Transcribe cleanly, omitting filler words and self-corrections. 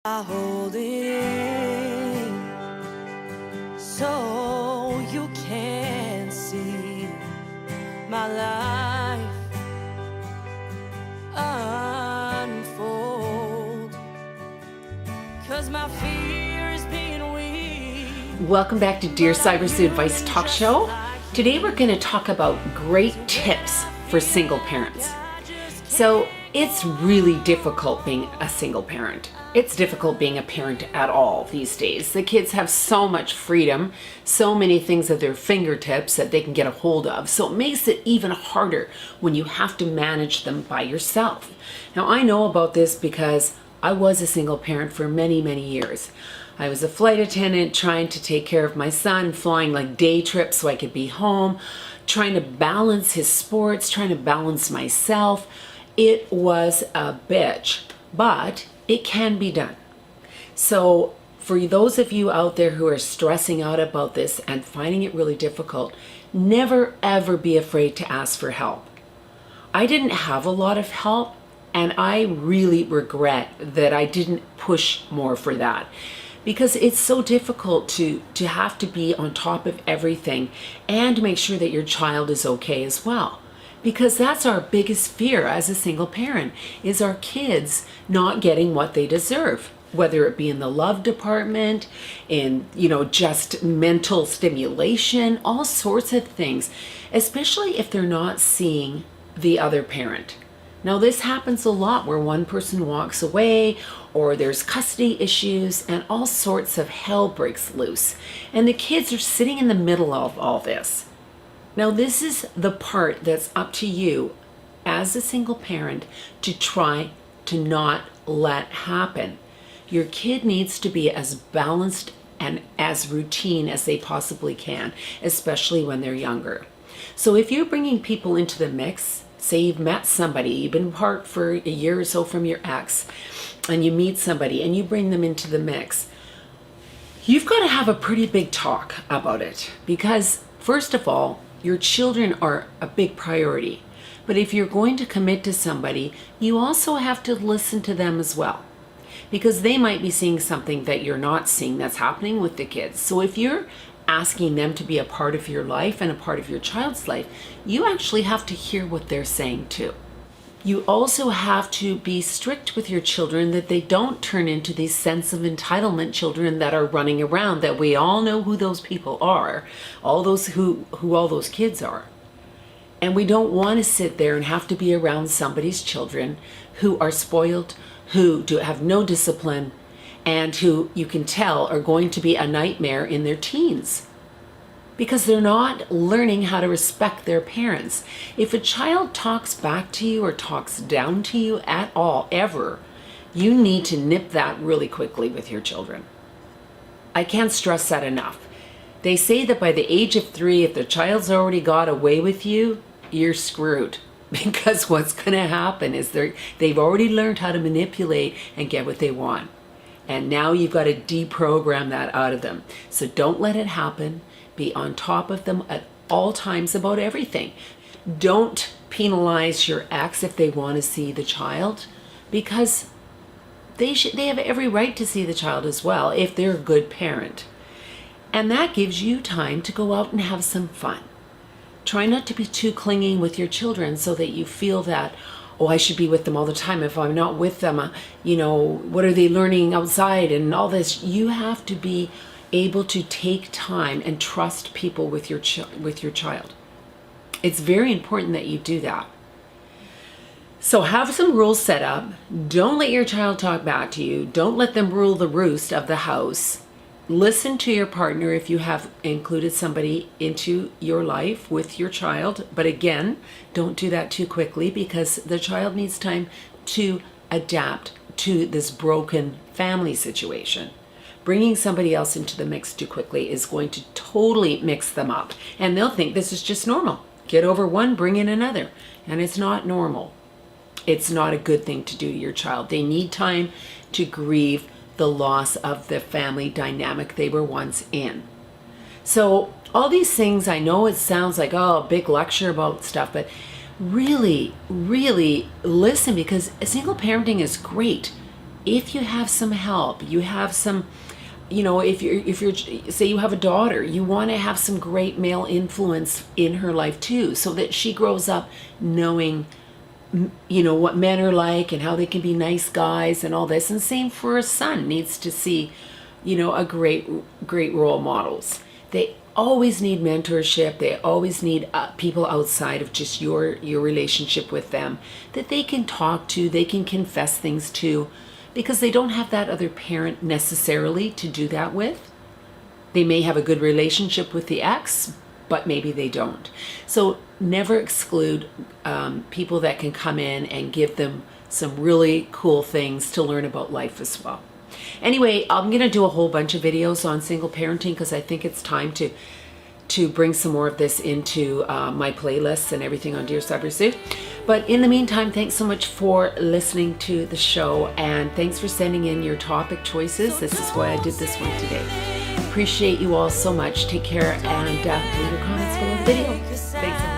I hold it in so you can see my life unfold, 'cause my fear is being weak. Welcome back to Dear Cybersue Advice Talk Show. Today we're going to talk about great tips for single parents. So it's really difficult being a single parent. It's difficult being a parent at all these days. The kids have so much freedom, so many things at their fingertips that they can get a hold of. So it makes it even harder when you have to manage them by yourself. Now I know about this because I was a single parent for many, many years. I was a flight attendant trying to take care of my son, flying like day trips so I could be home, trying to balance his sports, trying to balance myself. It was a bitch, but it can be done. So for those of you out there who are stressing out about this and finding it really difficult, never ever be afraid to ask for help. I didn't have a lot of help, and I really regret that I didn't push more for that, because it's so difficult to have to be on top of everything and make sure that your child is okay as well. Because that's our biggest fear as a single parent, is our kids not getting what they deserve, whether it be in the love department, in, just mental stimulation, all sorts of things, especially if they're not seeing the other parent. Now this happens a lot where one person walks away, or there's custody issues, and all sorts of hell breaks loose. And the kids are sitting in the middle of all this. Now this is the part that's up to you as a single parent to try to not let happen. Your kid needs to be as balanced and as routine as they possibly can, especially when they're younger. So if you're bringing people into the mix, say you've met somebody, you've been apart for a year or so from your ex, and you meet somebody and you bring them into the mix, you've got to have a pretty big talk about it, because first of all, your children are a big priority. But if you're going to commit to somebody, you also have to listen to them as well, because they might be seeing something that you're not seeing that's happening with the kids. So if you're asking them to be a part of your life and a part of your child's life, you actually have to hear what they're saying too. You also have to be strict with your children, that they don't turn into these sense of entitlement children that are running around, that we all know who those people are, all those who all those kids are. And we don't want to sit there and have to be around somebody's children who are spoiled, who have no discipline, and who you can tell are going to be a nightmare in their teens, because they're not learning how to respect their parents. If a child talks back to you or talks down to you at all, ever, you need to nip that really quickly with your children. I can't stress that enough. They say that by the age of 3, if the child's already got away with you, you're screwed. Because what's going to happen is they've already learned how to manipulate and get what they want. And now you've got to deprogram that out of them. So don't let it happen. Be on top of them at all times about everything. Don't penalize your ex if they want to see the child, because they have every right to see the child as well if they're a good parent. And that gives you time to go out and have some fun. Try not to be too clinging with your children so that you feel that, oh, I should be with them all the time. If I'm not with them, what are they learning outside and all this? You have to be able to take time and trust people with your child. It's very important that you do that. So have some rules set up. Don't let your child talk back to you. Don't let them rule the roost of the house. Listen to your partner if you have included somebody into your life with your child. But again, don't do that too quickly, because the child needs time to adapt to this broken family situation. Bringing somebody else into the mix too quickly is going to totally mix them up, and they'll think this is just normal. Get over one, bring in another. And it's not normal. It's not a good thing to do to your child. They need time to grieve the loss of the family dynamic they were once in. So all these things, I know it sounds like, oh, a big lecture about stuff, but really, really listen, because single parenting is great. if you have some help, you have some, if you're say you have a daughter, you want to have some great male influence in her life too, so that she grows up knowing what men are like and how they can be nice guys and all this. And same for a son, needs to see a great role models. They always need mentorship. They always need people outside of just your relationship with them that they can talk to, they can confess things to, because they don't have that other parent necessarily to do that with. They may have a good relationship with the ex, but maybe they don't. So never exclude people that can come in and give them some really cool things to learn about life as well. Anyway, I'm going to do a whole bunch of videos on single parenting because I think it's time to bring some more of this into my playlists and everything on Dear Cyber Sue. But in the meantime, thanks so much for listening to the show, and thanks for sending in your topic choices. This is why I did this one today. Appreciate you all so much. Take care, and leave your comments below the video. Thanks.